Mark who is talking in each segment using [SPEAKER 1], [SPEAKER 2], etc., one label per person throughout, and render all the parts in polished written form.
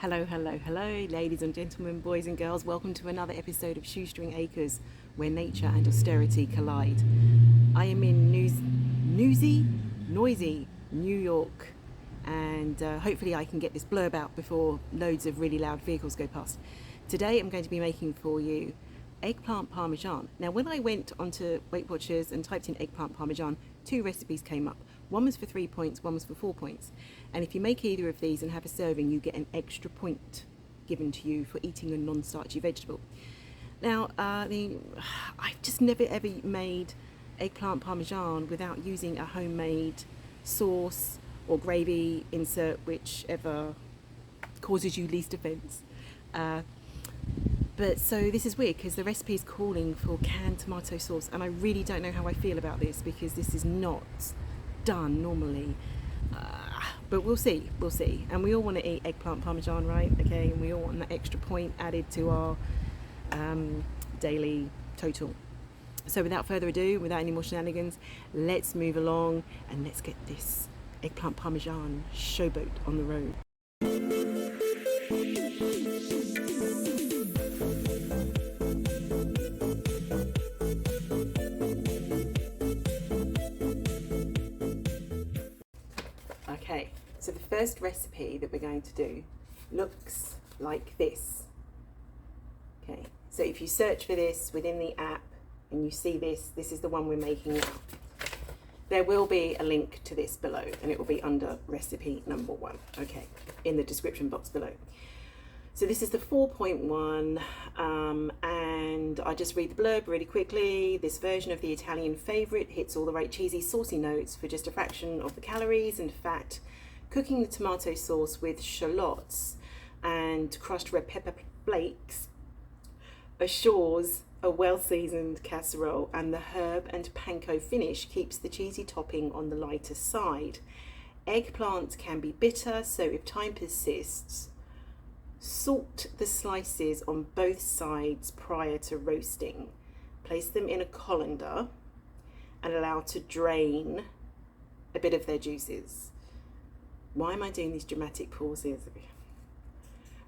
[SPEAKER 1] Hello, hello, hello, ladies and gentlemen, boys and girls. Welcome to another episode of Shoestring Acres, where nature and austerity collide. I am in noisy New York, and hopefully I can get this blurb out before loads of really loud vehicles go past. Today I'm going to be making for you eggplant parmesan. Now, when I went onto Weight Watchers and typed in eggplant parmesan, two recipes came up. One was for 3 points, one was for 4 points. And if you make either of these and have a serving, you get an extra point given to you for eating a non-starchy vegetable. Now, I've just never ever made eggplant parmesan without using a homemade sauce or gravy, insert whichever causes you least offence. But so this is weird because the recipe is calling for canned tomato sauce, and I really don't know how I feel about this because this is not done normally. But we'll see. And we all want to eat eggplant parmesan, right? Okay, and we all want that extra point added to our daily total. So without further ado, without any more shenanigans, let's move along and let's get this eggplant parmesan showboat on the road. Okay, so the first recipe that we're going to do looks like this. Okay, so if you search for this within the app and you see this is the one we're making now. There will be a link to this below and it will be under recipe number 1, okay, in the description box below. So this is the 4.1, and I just read the blurb really quickly. This version of the Italian favourite hits all the right cheesy, saucy notes for just a fraction of the calories and fat. Cooking the tomato sauce with shallots and crushed red pepper flakes assures a well-seasoned casserole, and the herb and panko finish keeps the cheesy topping on the lighter side. Eggplant can be bitter, so if time persists, salt the slices on both sides prior to roasting. Place them in a colander and allow to drain a bit of their juices. Why am I doing these dramatic pauses?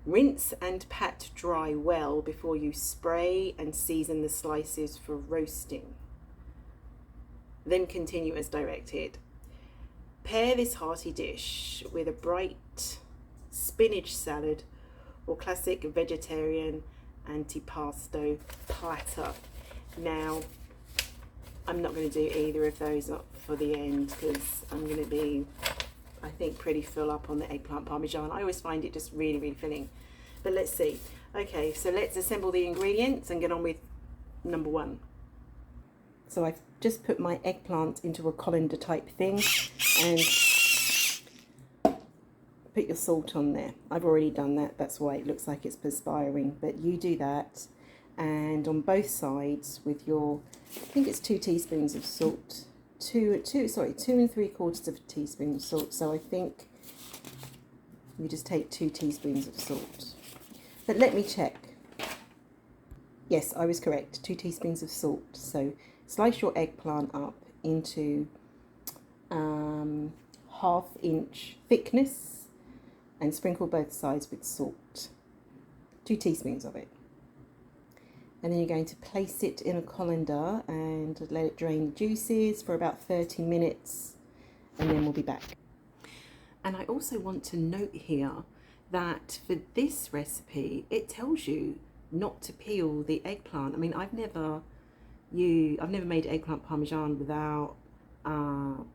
[SPEAKER 1] Rinse and pat dry well before you spray and season the slices for roasting. Then continue as directed. Pair this hearty dish with a bright spinach salad or classic vegetarian antipasto platter. Now, I'm not going to do either of those up for the end because I'm going to be, I think, pretty full up on the eggplant parmesan. I always find it just really filling. But let's see. Okay, so let's assemble the ingredients and get on with number 1. So I've just put my eggplant into a colander type thing and put your salt on there. I've already done that, that's why it looks like it's perspiring, but you do that. And on both sides with your, I think it's 2 teaspoons of salt, 2 3/4 of a teaspoon of salt. So I think you just take 2 teaspoons of salt. But let me check. Yes, I was correct, 2 teaspoons of salt. So slice your eggplant up into 1/2 inch thickness and sprinkle both sides with salt. 2 teaspoons of it. And then you're going to place it in a colander and let it drain the juices for about 30 minutes, and then we'll be back. And I also want to note here that for this recipe, it tells you not to peel the eggplant. I mean, I've never made eggplant parmesan without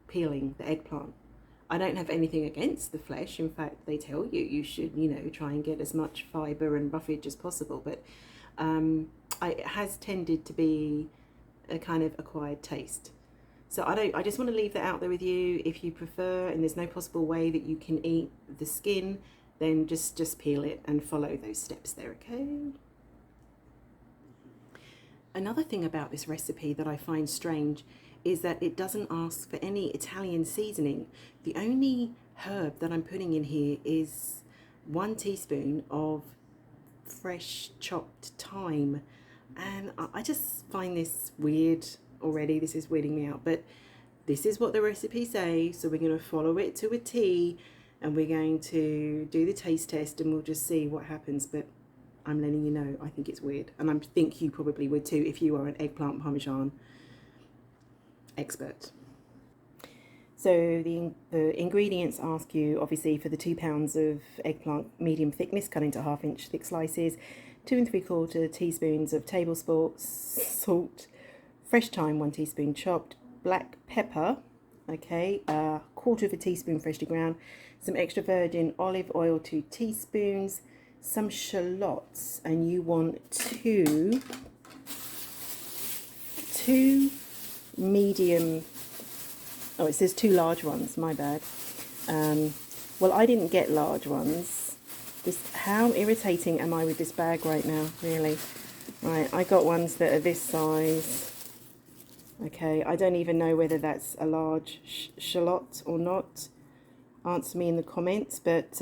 [SPEAKER 1] peeling the eggplant. I don't have anything against the flesh. In fact, they tell you you should, try and get as much fibre and roughage as possible. But it has tended to be a kind of acquired taste. So I just want to leave that out there with you. If you prefer, and there's no possible way that you can eat the skin, then just peel it and follow those steps there, okay? Another thing about this recipe that I find strange is that it doesn't ask for any Italian seasoning. The only herb that I'm putting in here is 1 teaspoon of fresh chopped thyme, and I just find this weird already. This is weirding me out, but this is what the recipe says, so we're going to follow it to a T. and we're going to do the taste test and we'll just see what happens. But I'm letting you know, I think it's weird, and I think you probably would too if you are an eggplant parmesan expert. So the ingredients ask you, obviously, for the 2 pounds of eggplant, medium thickness, cut into 1/2 inch thick slices, 2 3/4 teaspoons of table salt, fresh thyme 1 teaspoon chopped, black pepper, okay, 1/4 teaspoon freshly ground, some extra virgin olive oil 2 teaspoons, some shallots, and you want two medium, oh, it says 2 large ones, my bad. Well, I didn't get large ones. How irritating am I with this bag right now, really? Right, I got ones that are this size. Okay, I don't even know whether that's a large shallot or not. Answer me in the comments, but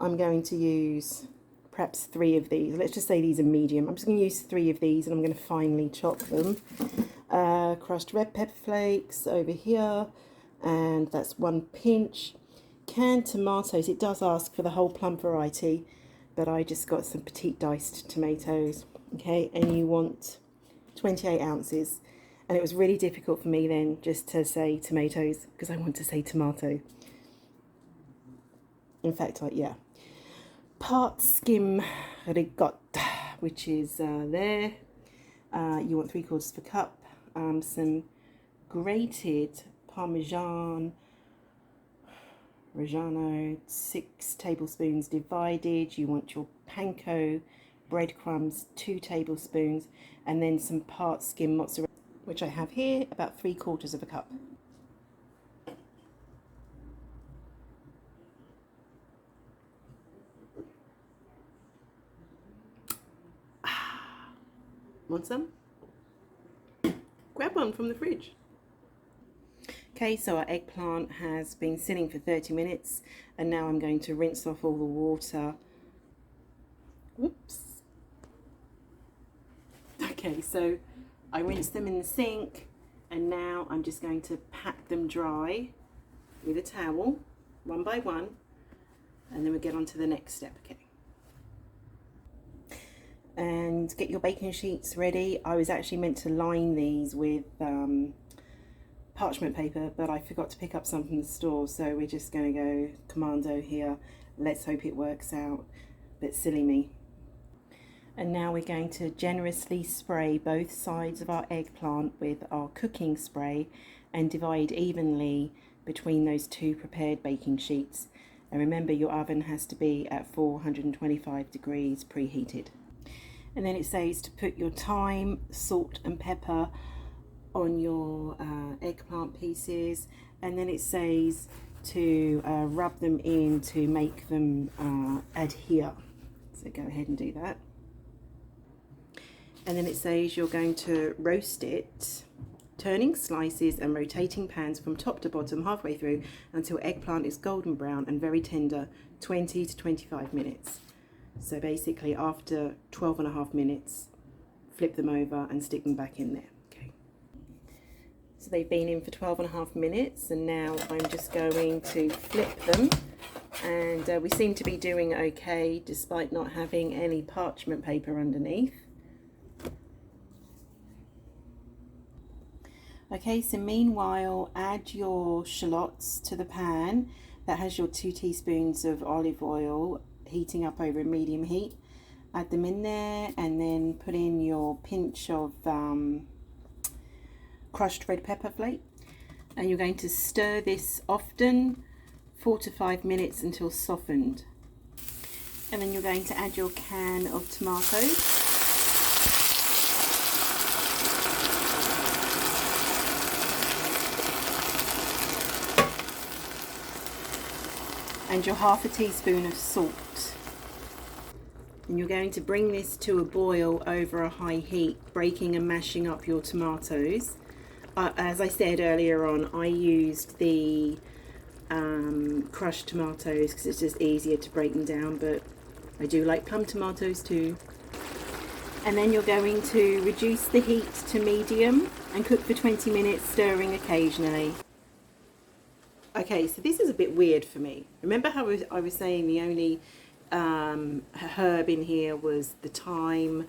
[SPEAKER 1] I'm going to use perhaps 3 of these. Let's just say these are medium. I'm just going to use 3 of these, and I'm going to finely chop them. Crushed red pepper flakes over here, and that's 1 pinch. Canned tomatoes, it does ask for the whole plum variety, but I just got some petite diced tomatoes. Okay, and you want 28 ounces. And it was really difficult for me then just to say tomatoes because I want to say tomato. In fact, yeah. Part skim ricotta, which is there. You want 3/4 of a cup. Some grated Parmigiana, 6 tablespoons divided. You want your panko breadcrumbs, 2 tablespoons, and then some part skim mozzarella, which I have here, about 3/4 of a cup. Want some? Grab one from the fridge. Okay, so our eggplant has been sitting for 30 minutes, and now I'm going to rinse off all the water. Whoops. Okay, so I rinsed them in the sink, and now I'm just going to pat them dry with a towel, one by one, and then we'll get on to the next step. Okay. And get your baking sheets ready. I was actually meant to line these with parchment paper, but I forgot to pick up some from the store, so we're just going to go commando here. Let's hope it works out. Bit silly me. And now we're going to generously spray both sides of our eggplant with our cooking spray and divide evenly between those 2 prepared baking sheets. And remember, your oven has to be at 425 degrees preheated. And then it says to put your thyme, salt and pepper on your eggplant pieces, and then it says to rub them in to make them adhere. So go ahead and do that. And then it says you're going to roast it, turning slices and rotating pans from top to bottom halfway through until eggplant is golden brown and very tender, 20 to 25 minutes. So basically after 12.5 minutes, flip them over and stick them back in there. Okay. So they've been in for 12.5 minutes, and now I'm just going to flip them, and we seem to be doing okay despite not having any parchment paper underneath. Okay, so meanwhile, add your shallots to the pan that has your 2 teaspoons of olive oil heating up over a medium heat. Add them in there, and then put in your pinch of crushed red pepper flake, and you're going to stir this often, 4 to 5 minutes until softened. And then you're going to add your can of tomatoes. And your 1/2 teaspoon of salt. And you're going to bring this to a boil over a high heat, breaking and mashing up your tomatoes. As I said earlier on, I used the crushed tomatoes because it's just easier to break them down, but I do like plum tomatoes too. And then you're going to reduce the heat to medium and cook for 20 minutes, stirring occasionally. Okay, so this is a bit weird for me. Remember how I was saying the only herb in here was the thyme?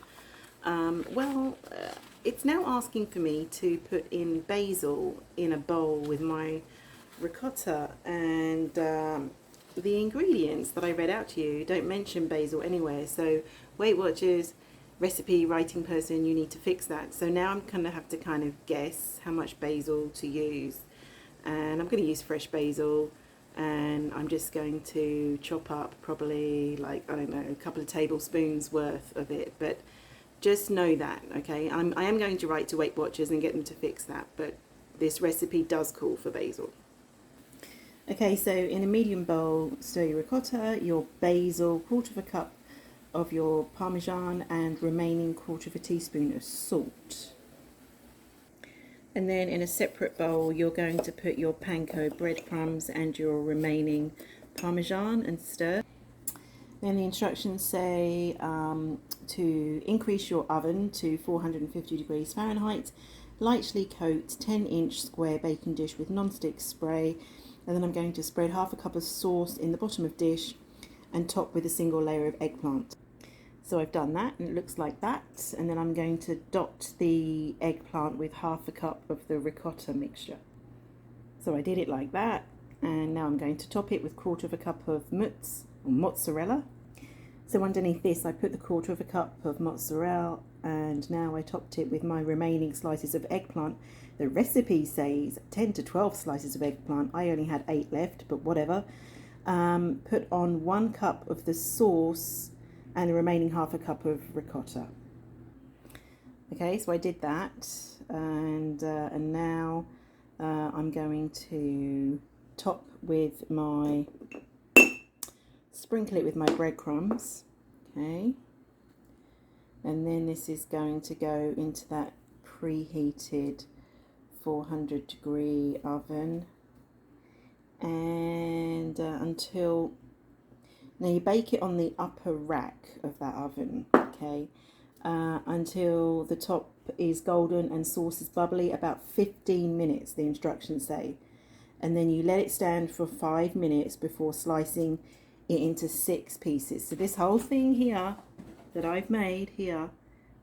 [SPEAKER 1] It's now asking for me to put in basil in a bowl with my ricotta, and the ingredients that I read out to you don't mention basil anywhere. So Weight Watchers recipe writing person, you need to fix that. So now I'm going to have to kind of guess how much basil to use, and I'm going to use fresh basil, and I'm just going to chop up probably, like, I don't know, a couple of tablespoons worth of it. But just know that, okay, I am going to write to Weight Watchers and get them to fix that, but this recipe does call for basil. Okay, so in a medium bowl, stir your ricotta, your basil, 1/4 cup of your Parmesan, and remaining 1/4 teaspoon of salt. And then in a separate bowl, you're going to put your panko breadcrumbs and your remaining Parmesan and stir. Then the instructions say to increase your oven to 450 degrees Fahrenheit, lightly coat 10-inch square baking dish with non-stick spray, and then I'm going to spread 1/2 cup of sauce in the bottom of dish and top with a single layer of eggplant. So I've done that, and it looks like that. And then I'm going to dot the eggplant with 1/2 cup of the ricotta mixture. So I did it like that, and now I'm going to top it with 1/4 cup of mozzarella. So underneath this, I put the 1/4 cup of mozzarella, and now I topped it with my remaining slices of eggplant. The recipe says 10 to 12 slices of eggplant. I only had 8 left, but whatever. Put on 1 cup of the sauce and the remaining 1/2 cup of ricotta. Okay, so I did that, and now I'm going to top with my, sprinkle it with my breadcrumbs, okay, and then this is going to go into that preheated 400 degree oven, and until, now you bake it on the upper rack of that oven, okay, until the top is golden and sauce is bubbly, about 15 minutes, the instructions say. And then you let it stand for 5 minutes before slicing it into 6 pieces. So this whole thing here that I've made here,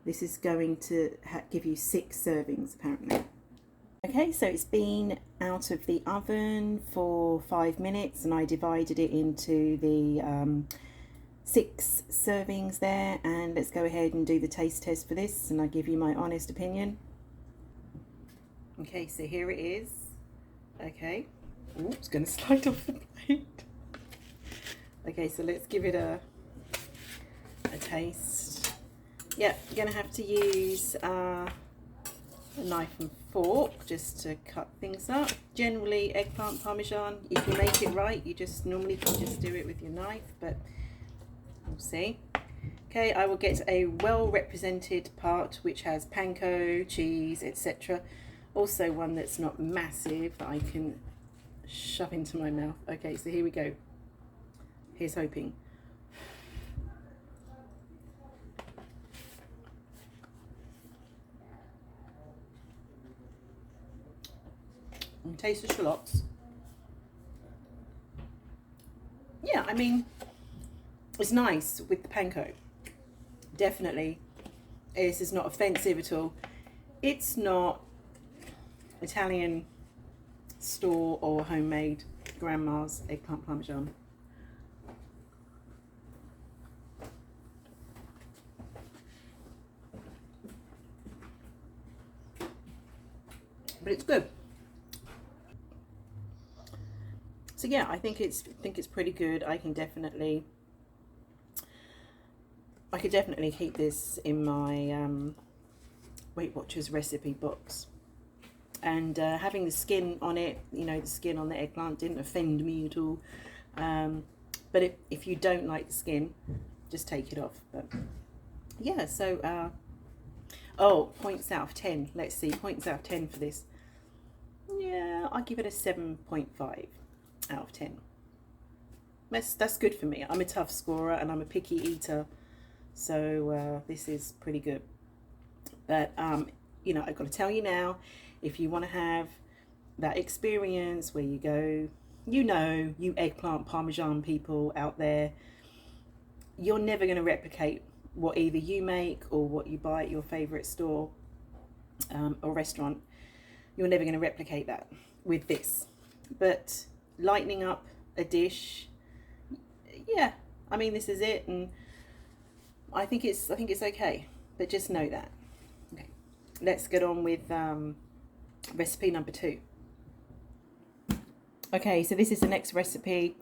[SPEAKER 1] this is going to give you 6 servings apparently. Okay, so it's been out of the oven for 5 minutes, and I divided it into the 6 servings there, and let's go ahead and do the taste test for this, and I'll give you my honest opinion. Okay, so here it is. Okay, oops, it's going to slide off the plate. Okay, so let's give it a taste. Yeah, you're going to have to use a knife and fork just to cut things up. Generally, eggplant parmesan, if you make it right, you just normally can just do it with your knife, but we'll see. Okay, I will get a well represented part which has panko, cheese, etc. Also one that's not massive that I can shove into my mouth. Okay, so here we go. Here's hoping. And taste the shallots. Yeah, I mean, it's nice with the panko. Definitely. This is not offensive at all. It's not Italian store or homemade grandma's eggplant parmesan. But it's good. So yeah, I think it's pretty good. I could definitely keep this in my Weight Watchers recipe box. And having the skin on it, you know, the skin on the eggplant didn't offend me at all. But if you don't like the skin, just take it off. But yeah, so oh, points out of 10. Let's see, points out of 10 for this. Yeah, I'll give it a 7.5 out of 10. That's good for me. I'm a tough scorer and I'm a picky eater, so this is pretty good. But you know, I've got to tell you now, if you want to have that experience where you go you know, you eggplant parmesan people out there, you're never going to replicate what either you make or what you buy at your favorite store or restaurant. You're never going to replicate that with this. But lightening up a dish, yeah, I mean, this is it, and I think it's okay. But just know that. Okay, let's get on with recipe number 2. Okay, so this is the next recipe,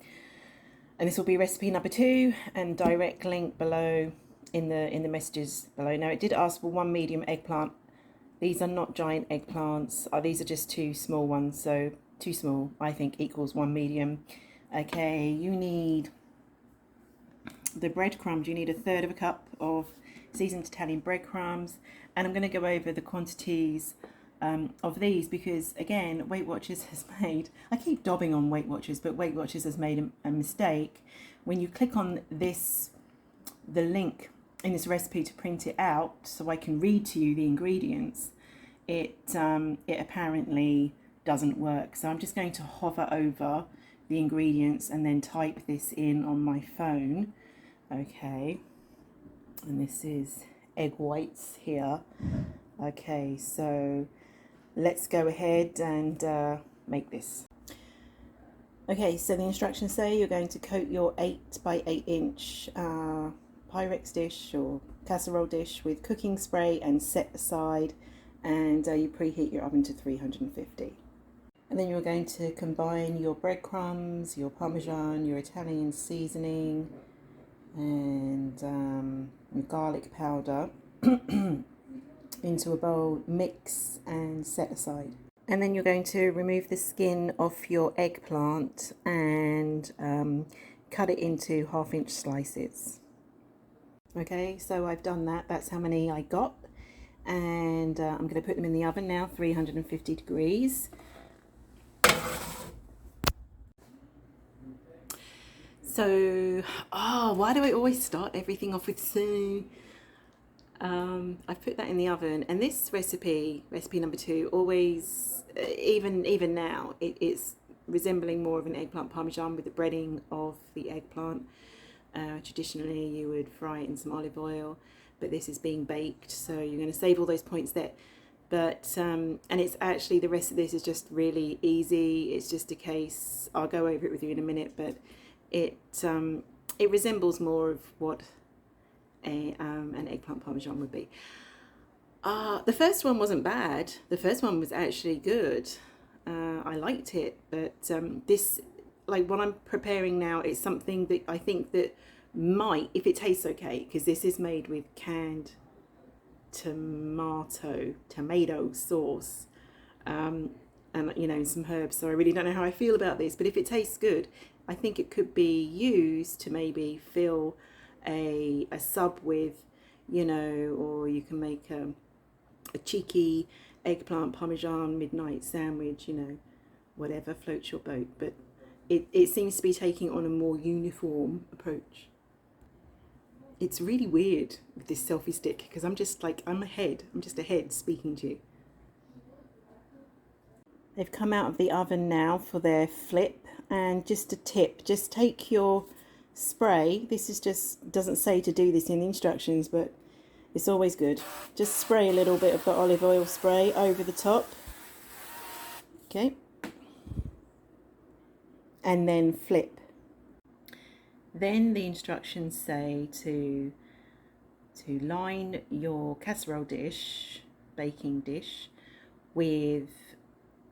[SPEAKER 1] and this will be recipe number 2, and direct link below in the messages below. Now, it did ask for 1 medium eggplant. These are not giant eggplants. These are just 2 small ones. So 2 small, I think, equals 1 medium. Okay, you need the breadcrumbs. You need 1/3 cup of seasoned Italian breadcrumbs, and I'm going to go over the quantities of these because, again, Weight Watchers has made, I keep dobbing on Weight Watchers, but Weight Watchers has made a mistake. When you click on this, the link in this recipe to print it out so I can read to you the ingredients, it apparently doesn't work. So I'm just going to hover over the ingredients and then type this in on my phone. Okay, and this is egg whites here. Okay, so let's go ahead and make this. Okay, so the instructions say you're going to coat your 8 by 8 inch Pyrex dish or casserole dish with cooking spray and set aside, and you preheat your oven to 350. And then you're going to combine your breadcrumbs, your Parmesan, your Italian seasoning, and your garlic powder into a bowl, mix and set aside. And then you're going to remove the skin off your eggplant and cut it into 1/2 inch slices. Okay, so I've done that. That's how many I got. And I'm going to put them in the oven now, 350 degrees. So, why do I always start everything off with so? I've put that in the oven, and this recipe number 2, always, even now, it's resembling more of an eggplant parmesan with the breading of the eggplant. Traditionally, you would fry it in some olive oil, but this is being baked, so you're going to save all those points there. But and it's actually, the rest of this is just really easy. It's just a case, I'll go over it with you in a minute, but it resembles more of what an eggplant parmesan would be. The first one wasn't bad. The first one was actually good. I liked it, but this, like what I'm preparing now, is something that I think that might, if it tastes okay, because this is made with canned tomato sauce, and you know, some herbs. So I really don't know how I feel about this, but if it tastes good, I think it could be used to maybe fill a sub with, you know, or you can make a cheeky eggplant parmesan midnight sandwich, you know, whatever floats your boat. But it seems to be taking on a more uniform approach. It's really weird with this selfie stick because I'm just like, I'm just a head speaking to you. They've come out of the oven now for their flip, and just a tip, just take your spray, this is just, doesn't say to do this in the instructions, but it's always good. Just spray a little bit of the olive oil spray over the top. Okay. And then flip. Then the instructions say to line your casserole dish, baking dish, with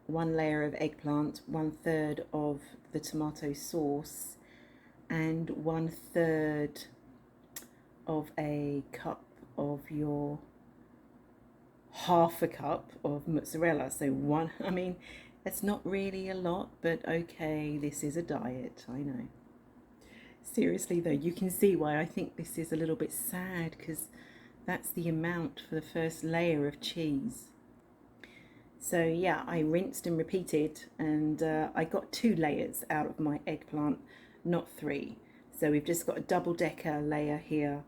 [SPEAKER 1] 1 layer of eggplant, 1/3 of the tomato sauce, and 1/3 of a cup of your 1/2 cup of mozzarella. So one, I mean, that's not really a lot, but okay, this is a diet, I know. Seriously though, you can see why I think this is a little bit sad, because that's the amount for the first layer of cheese. So yeah, I rinsed and repeated, and I got 2 layers out of my eggplant, not 3. So we've just got a double-decker layer here,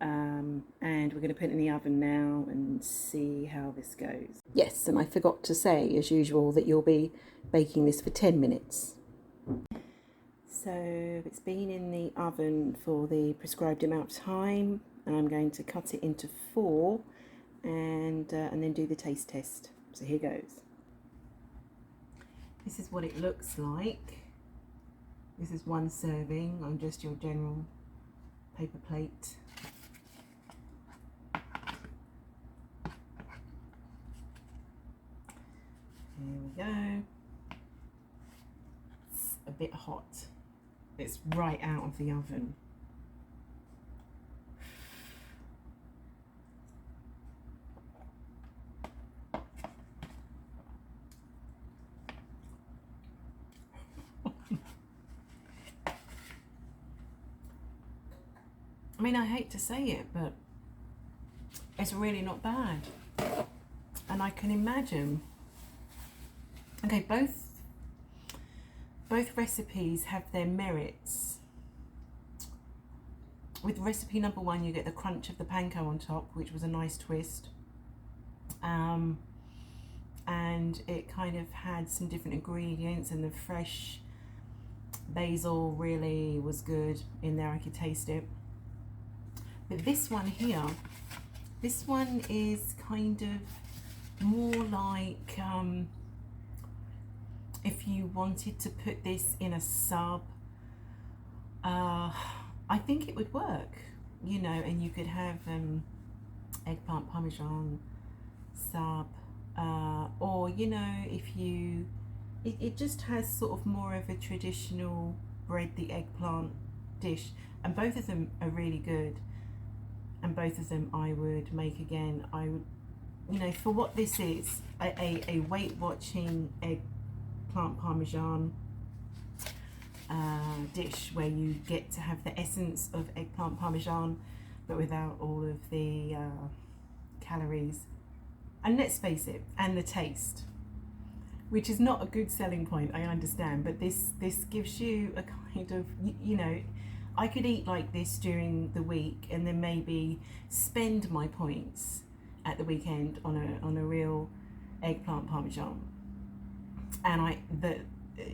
[SPEAKER 1] and we're going to put it in the oven now and see how this goes. Yes, and I forgot to say, as usual, that you'll be baking this for 10 minutes. So it's been in the oven for the prescribed amount of time, and I'm going to cut it into 4 and then do the taste test. So here goes. This is what it looks like. This is 1 serving on just your general paper plate. Here we go. It's a bit hot. It's right out of the oven. I mean, I hate to say it, but it's really not bad. And I can imagine, okay, both recipes have their merits. With recipe number 1, you get the crunch of the panko on top, which was a nice twist. And it kind of had some different ingredients, and the fresh basil really was good in there. I could taste it. But this one here, this one is kind of more like if you wanted to put this in a sub, I think it would work, you know, and you could have eggplant parmesan sub, or, you know, if you, it just has sort of more of a traditional bread the eggplant dish, and both of them are really good, and both of them I would make again. I would, you know, for what this is, a Weight Watching eggplant parmesan dish where you get to have the essence of eggplant parmesan but without all of the calories, and let's face it, and the taste, which is not a good selling point, I understand, but this gives you a kind of, you know, I could eat like this during the week and then maybe spend my points at the weekend on a real eggplant parmesan, and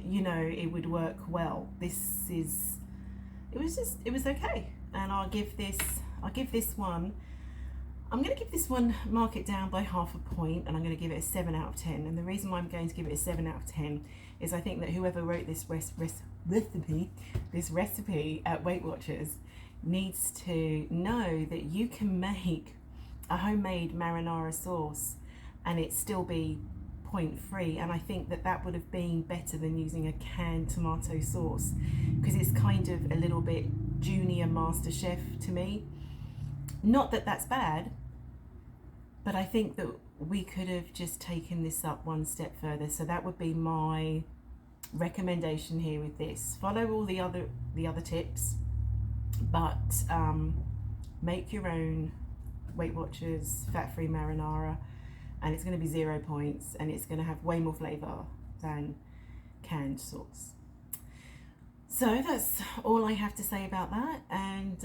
[SPEAKER 1] you know, it would work well. It was okay, and I'll give this one, I'm going to give this one, mark it down by half a point, and I'm going to give it a 7 out of 10. And the reason why I'm going to give it a 7 out of 10 is I think that whoever wrote this recipe at Weight Watchers needs to know that you can make a homemade marinara sauce and it still be point-free, and I think that would have been better than using a canned tomato sauce, because it's kind of a little bit junior master chef to me. Not that that's bad, but I think that we could have just taken this up one step further. So that would be my recommendation here with this. Follow all the other tips, but make your own Weight Watchers fat-free marinara, and it's going to be 0 points, and it's going to have way more flavour than canned sauce. So that's all I have to say about that. And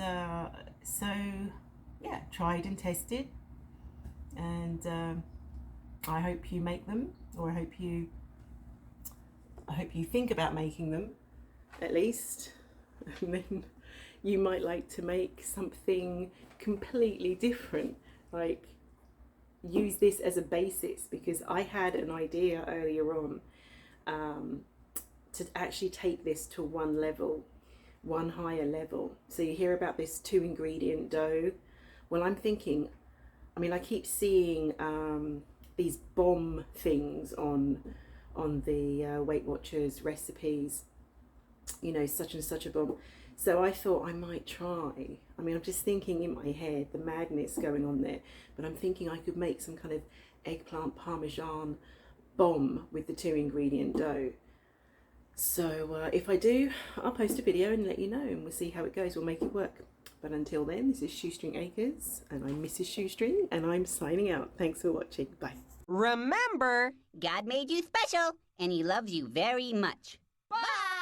[SPEAKER 1] so yeah, tried and tested, and I hope you make them, or I hope you think about making them at least, and then you might like to make something completely different, like use this as a basis, because I had an idea earlier on to actually take this to one higher level. So you hear about this 2-ingredient dough. Well, I'm thinking, I mean, I keep seeing these bomb things on the Weight Watchers recipes, you know, such and such a bomb. So I thought I might try. I mean, I'm just thinking in my head, the madness going on there, but I'm thinking I could make some kind of eggplant parmesan bomb with the 2-ingredient dough. So if I do, I'll post a video and let you know, and we'll see how it goes. We'll make it work. But until then, this is Shoestring Acres, and I'm Mrs. Shoestring, and I'm signing out. Thanks for watching. Bye.
[SPEAKER 2] Remember, God made you special, and He loves you very much. Bye!